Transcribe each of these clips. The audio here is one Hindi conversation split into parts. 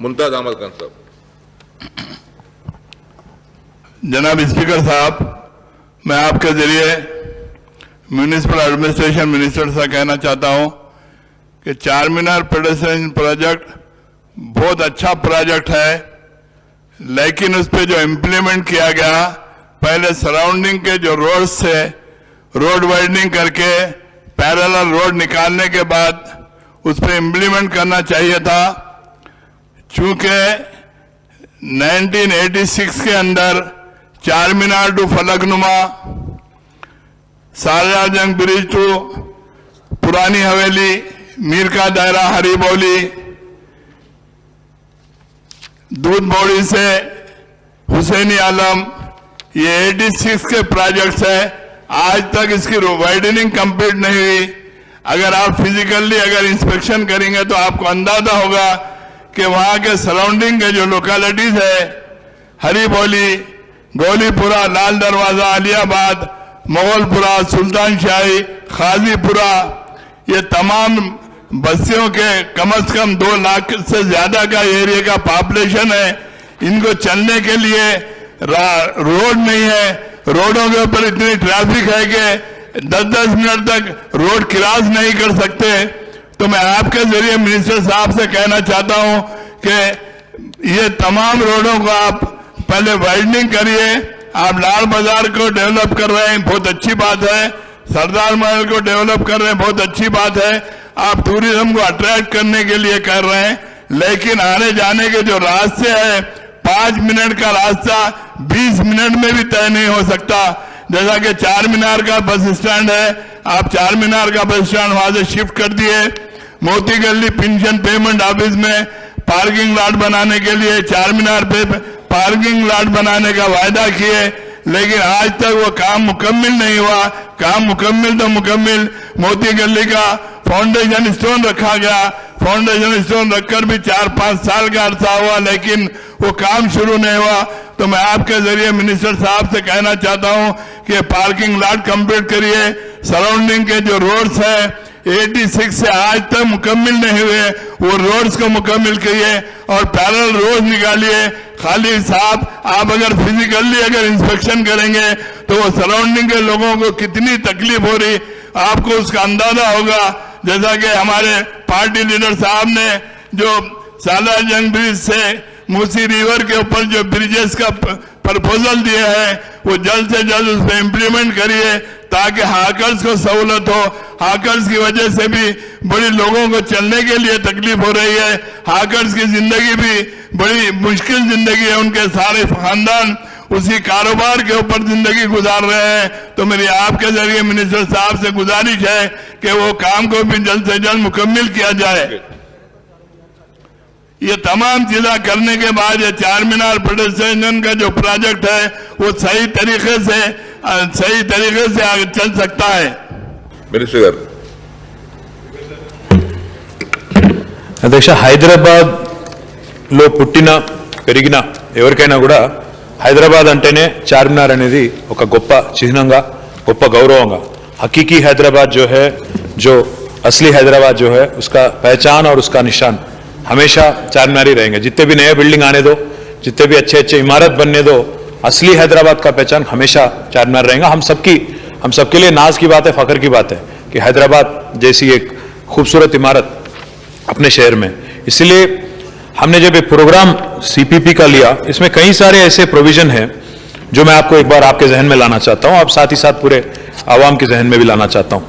मुमताज अहमद खान साहब। जनाब स्पीकर साहब, मैं आपके जरिए म्यूनिसिपल एडमिनिस्ट्रेशन मिनिस्टर से कहना चाहता हूं कि चार मीनार पेडेस्ट्रियन प्रोजेक्ट बहुत अच्छा प्रोजेक्ट है, लेकिन उस पर जो इम्प्लीमेंट किया गया, पहले सराउंडिंग के जो रोड्स थे रोड वाइडनिंग करके पैरेलल रोड निकालने के बाद उस पर इम्प्लीमेंट करना चाहिए था। चूंकि 1986 के अंदर चार मीनार टू फलकनुमा, शारजाह जंग ब्रिज टू पुरानी हवेली, मीर का दायरा हरीबौली, दूध बौड़ी से हुसैनी आलम, ये 86 के प्रोजेक्ट्स है। आज तक इसकी वाइडनिंग कंप्लीट नहीं हुई। अगर आप फिजिकली अगर इंस्पेक्शन करेंगे तो आपको अंदाजा होगा कि वहां के सराउंडिंग के जो लोकेलिटीज है, हरीबौली, गोलीपुरा, लाल दरवाजा, आलियाबाद, मोगलपुरा, सुल्तान शाही, खाजीपुरा, ये तमाम बस्तियों के कम से कम 2 लाख से ज्यादा का एरिया का पॉपुलेशन है। इनको चलने के लिए रोड नहीं है। रोडों के ऊपर इतनी ट्रैफिक है कि 10-10 मिनट तक रोड क्रॉस नहीं कर सकते। तो मैं आपके जरिए मिनिस्टर साहब से कहना चाहता हूं कि ये तमाम रोडों को आप पहले वाइडनिंग करिए। आप लाल बाजार को डेवलप कर रहे हैं, बहुत अच्छी बात है। सरदार महल को डेवलप कर रहे हैं, बहुत अच्छी बात है। आप टूरिज्म को अट्रैक्ट करने के लिए कर रहे हैं, लेकिन आने जाने के जो रास्ते हैं, 5 मिनट का रास्ता 20 मिनट में भी तय नहीं हो सकता। जैसा कि चार मीनार का बस स्टैंड है, आप चार मीनार का बस स्टैंड वहां से शिफ्ट कर दिए। मोती गली पेंशन पेमेंट ऑफिस में पार्किंग लॉट बनाने के लिए चार मीनार पे पार्किंग लॉट बनाने का वायदा किए, लेकिन आज तक वो काम मुकम्मिल नहीं हुआ। काम मुकम्मिल तो मुकम्मिल, मोती गली का फाउंडेशन स्टोन रखा गया, फाउंडेशन स्टोन रखकर भी 4-5 साल का अरसा हुआ, लेकिन वो काम शुरू नहीं हुआ। तो मैं आपके जरिए मिनिस्टर साहब से कहना चाहता हूं कि पार्किंग लॉट कंप्लीट करिए। सराउंडिंग के जो रोड्स है 86 से आज तक मुकम्मिल नहीं हुए, वो रोड्स को मुकम्मिल करिए और पैरेलल रोड निकालिए। खाली साहब, आप अगर फिजिकली अगर इंस्पेक्शन करेंगे तो वो सराउंडिंग के लोगों को कितनी तकलीफ हो रही आपको उसका अंदाजा होगा। जैसा कि हमारे पार्टी लीडर साहब ने जो शारजाह जंग ब्रिज से मूसी रिवर के ऊपर जो ब्रिजेस का प्रपोजल दिए हैं, वो जल्द से जल्द उस पर इम्प्लीमेंट करिए ताकि हाकर्स को सहूलत हो। हाकर्स की वजह से भी बड़ी लोगों को चलने के लिए तकलीफ हो रही है। हाकर्स की जिंदगी भी बड़ी मुश्किल जिंदगी है, उनके सारे खानदान उसी कारोबार के ऊपर जिंदगी गुजार रहे हैं। तो मेरी आपके जरिए मिनिस्टर साहब से गुजारिश है कि वो काम को भी जल्द से जल्द मुकम्मिल किया जाए। ये तमाम चीजें करने के बाद ये चार मीनार पेडेस्ट्रियन का जो प्रोजेक्ट है वो सही तरीके से आगे चल सकता है। मिनिस्टर गाరు అధ్యక్ష, హైదరాబాద్ లో పుట్టిన పెరిగిన ఎవరికైనా కూడా హైదరాబాద్ అంటేనే చార్మినార్ అనేది ఒక గొప్ప చిహ్నంగా, గొప్ప గౌరవంగా, हकीकी हैदराबाद जो है, जो असली हैदराबाद जो है, उसका पहचान और उसका निशान हमेशा चारमीनार ही रहेंगे। जितने भी नए बिल्डिंग आने दो, जितने भी अच्छे अच्छे इमारत बनने दो, असली हैदराबाद का पहचान हमेशा चारमीनार रहेगा। हम सबके लिए नाज की बात है, फख्र की बात है कि हैदराबाद जैसी एक खूबसूरत इमारत अपने शहर में। इसलिए हमने जब एक प्रोग्राम सीपीपी का लिया, इसमें कई सारे ऐसे प्रोविजन हैं जो मैं आपको एक बार आपके जहन में लाना चाहता हूं, अब साथ ही साथ पूरे आवाम के जहन में भी लाना चाहता हूं।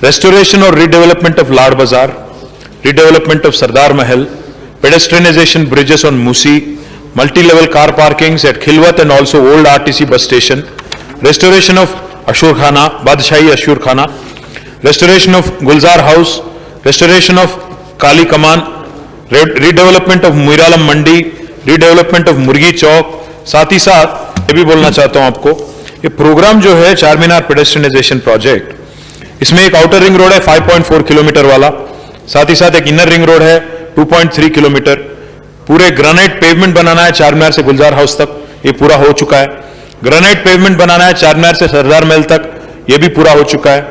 रेस्टोरेशन और रीडेवलपमेंट ऑफ लाड बाजार, redevelopment of Sardar Mahal, pedestrianization bridges on Musi, multi-level car parkings at Khilwat and also old RTC bus station, restoration of Ashur Khana, Badshai Ashur Khana, restoration of Gulzar House, restoration of Kali Kaman, redevelopment of Muiralam Mandi, redevelopment of Murgi Chowk। साथ ही साथ ये भी बोलना चाहता हूं आपको, ये प्रोग्राम जो है चारमीनार पेडेस्ट्रियनाइजेशन प्रोजेक्ट, इसमें एक आउटर रिंग रोड है 5.4 किलोमीटर वाला, साथ ही साथ एक इनर रिंग रोड है 2.3 किलोमीटर। पूरे ग्रेनाइट पेवमेंट बनाना है चारमीनार से गुलजार हाउस तक, ये पूरा हो चुका है। ग्रेनाइट पेवमेंट बनाना है चारमीनार से सरदार महल तक, ये भी पूरा हो चुका है।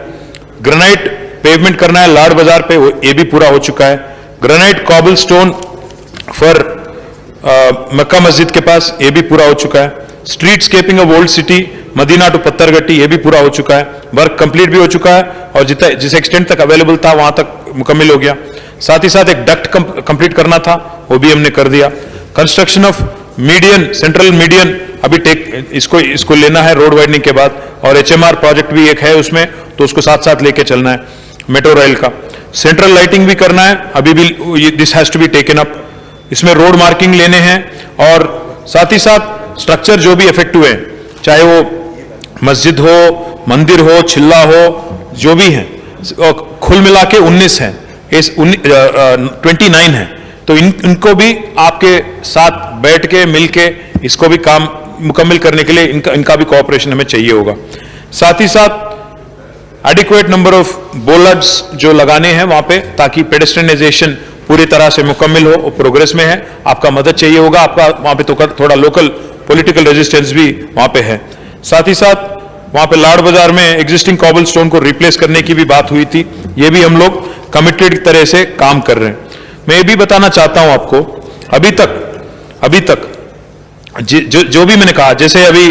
ग्रेनाइट पेवमेंट करना है लाड बाजार पे, ये भी पूरा हो चुका है। Granite cobble stone for Mecca Masjid के पास ये भी पूरा हो चुका है। Street scaping of old city Madina to Pathargatti ये भी पूरा हो चुका है, वर्क कंप्लीट भी हो चुका है और जिस एक्सटेंट तक अवेलेबल था वहां तक मुकम्मल हो गया। साथ ही साथ एक डक्ट कंप्लीट करना था वो भी हमने कर दिया। Construction of median, central median अभी इसको लेना है रोड वाइडनिंग के बाद, और HMR प्रोजेक्ट भी एक है उसमें, तो उसको साथ साथ लेके चलना है। मेट्रो रेल का सेंट्रल लाइटिंग भी करना है, अभी भी this has to be taken up. इसमें रोड मार्किंग लेने हैं और साथ ही साथ स्ट्रक्चर जो भी इफेक्ट हुए, चाहे वो मस्जिद हो, मंदिर हो, चिल्ला हो, जो भी है, कुल मिला के 19 है, 29 है, तो इनको भी आपके साथ बैठ के मिल के इसको भी काम मुकम्मल करने के लिए इनका भी कोऑपरेशन हमें चाहिए होगा। साथ ही साथ एडिक्वेट नंबर ऑफ बोलर्स जो लगाने हैं वहां पे, ताकि पेडेस्ट्रियनाइजेशन पूरी तरह से मुकम्मल हो, प्रोग्रेस में है। आपका मदद चाहिए होगा, आपका वहां पे तो थोड़ा लोकल पॉलिटिकल रेजिस्टेंस भी वहां पे है। साथ ही साथ वहां पे लाड़ बाजार में एग्जिस्टिंग कॉबल स्टोन को रिप्लेस करने की भी बात हुई थी, ये भी हम लोग कमिटेड तरह से काम कर रहे हैं। मैं ये भी बताना चाहता हूं आपको, अभी तक जो भी मैंने कहा, जैसे अभी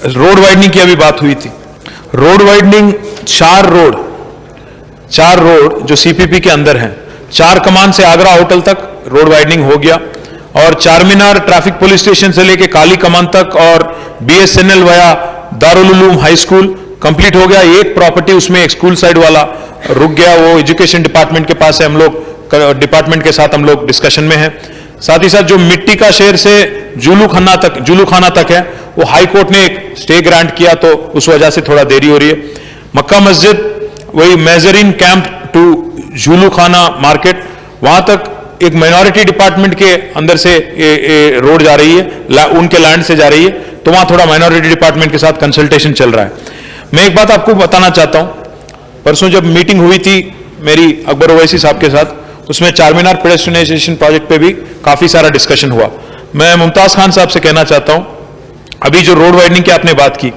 रोड वाइडनिंग की अभी बात हुई थी, रोड वाइडनिंग 4 रोड जो CPP के अंदर हैं, 4 कमान से आगरा होटल तक रोड वाइडनिंग हो गया, और चारमीनार ट्रैफिक पुलिस स्टेशन से लेके काली कमान तक और BSNL वया Darul Uloom high school complete हो गया। एक प्रॉपर्टी उसमें एक स्कूल साइड वाला रुक गया, वो एजुकेशन डिपार्टमेंट के पास है, हम लोग डिपार्टमेंट के साथ हम लोग डिस्कशन में हैं। साथ ही साथ जो मिट्टी का शहर से जुलू खाना तक है, वो हाई कोर्ट ने एक स्टे ग्रांट किया, तो उस वजह से थोड़ा देरी हो रही है। मक्का मस्जिद वही मेजरिन कैंप टू जुलू खाना मार्केट, वहां तक एक माइनॉरिटी डिपार्टमेंट के अंदर से रोड जा रही है, उनके लैंड से जा रही है, तो वहां थोड़ा माइनॉरिटी डिपार्टमेंट के साथ कंसल्टेशन चल रहा है। मैं एक बात आपको बताना चाहता हूं, परसों जब मीटिंग हुई थी मेरी अकबर ओवैसी साहब के साथ, उसमें चारमीनार पेडेस्ट्रियनाइजेशन प्रोजेक्ट पे भी काफी सारा डिस्कशन हुआ। मैं मुमताज खान साहब से कहना चाहता हूं, अभी जो रोड वाइडनिंग की आपने बात की,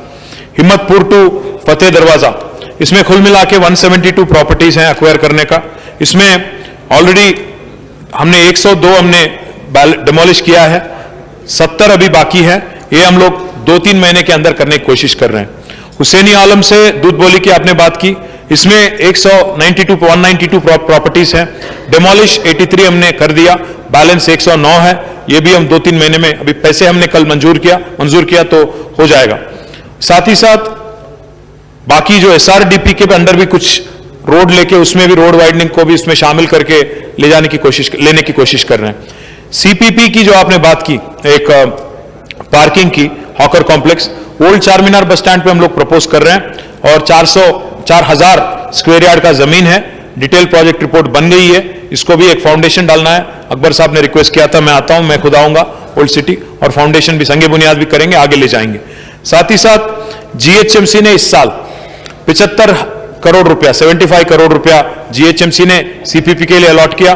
हिम्मतपुर टू फतेह दरवाजा, इसमें कुल मिला के 172 प्रॉपर्टीज हैं एक्वायर करने का। इसमें ऑलरेडी हमने 102 हमने डिमोलिश किया है, 70 अभी बाकी है, ये हम लोग 2-3 महीने के अंदर करने की कोशिश कर रहे हैं। हुसैनी आलम से दूध बोली की आपने बात की, इसमें 192 प्रॉपर्टीज हैं, डिमोलिश 83 हमने कर दिया, बैलेंस 109 है, ये भी हम 2-3 महीने में, अभी पैसे हमने कल मंजूर किया तो हो जाएगा। साथ ही साथ बाकी जो SRDP के अंडर भी कुछ रोड लेके, उसमें भी रोड वाइडनिंग को भी इसमें शामिल करके लेने की कोशिश कर रहे हैं। CPP की जो आपने बात की, एक पार्किंग की, hawker complex old Charminar bus stand पे हम लोग प्रपोज कर रहे हैं, और 4,000 स्क्वायर यार्ड का जमीन है, डिटेल प्रोजेक्ट रिपोर्ट बन गई है, इसको भी एक फाउंडेशन डालना है। अकबर साहब ने रिक्वेस्ट किया था, मैं आता हूं, मैं खुद आऊंगा ओल्ड सिटी, और फाउंडेशन भी संगे बुनियाद भी करेंगे, आगे ले जाएंगे। साथ ही साथ GHMC ने इस साल 75 करोड़ रुपया, 75 करोड़ रुपया GHMC ने CPP के लिए अलॉट किया,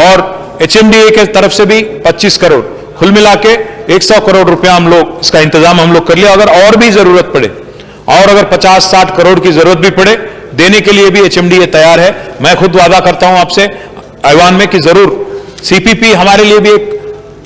और HMDA के तरफ से भी 25 करोड़, कुल मिला के 100 करोड़ रुपया हम लोग इसका इंतजाम हम लोग कर लिया। अगर और भी जरूरत पड़े, और अगर 50-60 करोड़ की जरूरत भी पड़े, देने के लिए भी HMDA तैयार है। मैं खुद वादा करता हूं आपसे ऐवान में कि जरूर CPP हमारे लिए भी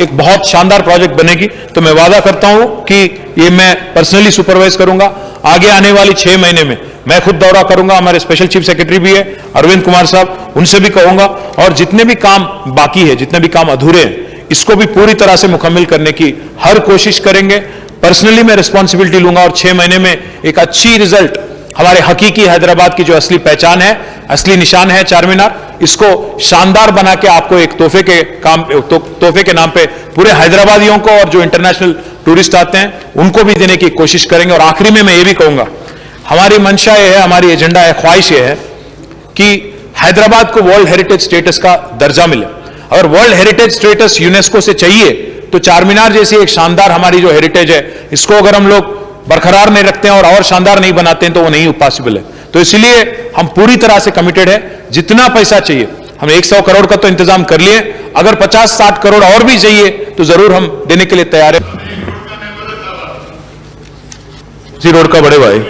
एक बहुत शानदार प्रोजेक्ट बनेगी, तो मैं वादा करता हूं कि ये मैं पर्सनली सुपरवाइज करूंगा। आगे आने वाली 6 महीने में मैं खुद दौरा करूंगा, हमारे स्पेशल चीफ सेक्रेटरी भी है अरविंद कुमार साहब, उनसे भी कहूंगा, और जितने भी काम बाकी है, जितने भी काम अधूरे हैं, इसको भी पूरी तरह से मुकम्मल करने की हर कोशिश करेंगे। पर्सनली मैं रिस्पॉन्सिबिलिटी लूंगा, और 6 महीने में एक अच्छी रिजल्ट, हमारे हकीकी हैदराबाद की जो असली पहचान है, असली निशान है चारमीनार, इसको शानदार बना के आपको एक तोहफे के नाम पे पूरे हैदराबादियों को, और जो इंटरनेशनल टूरिस्ट आते हैं उनको भी देने की कोशिश करेंगे। और आखिरी में मैं ये भी कहूंगा, हमारी मंशा ये है, हमारी एजेंडा है, ख्वाहिश ये है कि हैदराबाद को वर्ल्ड हेरिटेज स्टेटस का दर्जा मिले। अगर वर्ल्ड हेरिटेज स्टेटस यूनेस्को से चाहिए, तो चारमीनार जैसी एक शानदार हमारी जो हेरिटेज है, इसको अगर हम लोग बरकरार नहीं रखते हैं और शानदार नहीं बनाते हैं, तो वो नहीं पॉसिबल है। तो इसलिए हम पूरी तरह से कमिटेड है, जितना पैसा चाहिए, हम 100 करोड़ का तो इंतजाम कर लिए, अगर 50-60 करोड़ और भी चाहिए तो जरूर हम देने के लिए तैयार है। जी रोड का बड़े भाई,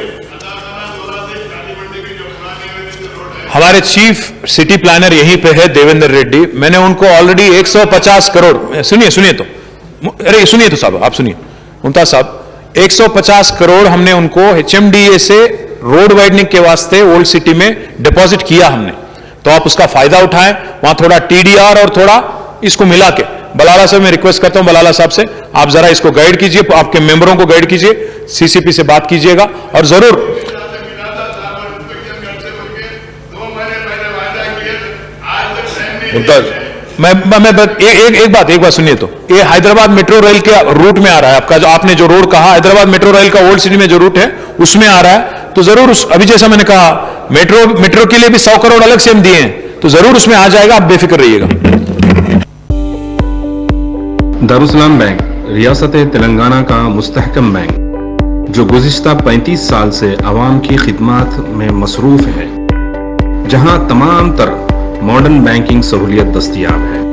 हमारे चीफ सिटी प्लानर यहीं पे है देवेंद्र रेड्डी, मैंने उनको ऑलरेडी 150 करोड़, सुनिए तो अरे सुनिए तो साहब, आप सुनिए मुमताज साहब, 150 करोड़ हमने उनको HMDA से रोड वाइडनिंग के वास्ते ओल्ड सिटी में डिपॉजिट किया हमने, तो आप उसका फायदा उठाएं। वहां थोड़ा TDR और थोड़ा इसको मिला के, बलाला साहब मैं रिक्वेस्ट करता हूं, बलाला साहब से आप जरा इसको गाइड कीजिए, आपके मेंबरों को गाइड कीजिए, CCP से बात कीजिएगा और जरूर मुमताज, एक बात सुनिए तो, ये हैदराबाद मेट्रो रेल के रूट में आ रहा है आपका, जो आपने जो रोड कहा हैदराबाद मेट्रो रेल का ओल्ड सिटी में जो रूट है उसमें आ रहा है, तो जरूर अभी जैसा मैंने कहा मेट्रो के लिए भी 100 करोड़ अलग से हम दिए हैं, तो जरूर उसमें आ जाएगा, आप बेफिक्र रहिएगा। दारुसलाम बैंक रियासत तेलंगाना का मुस्तहकम बैंक जो गुज़िश्ता 35 साल से आवाम की खिदमत में मसरूफ़ है, जहां तमाम तर मॉडर्न बैंकिंग सहूलियत दस्तयाब है।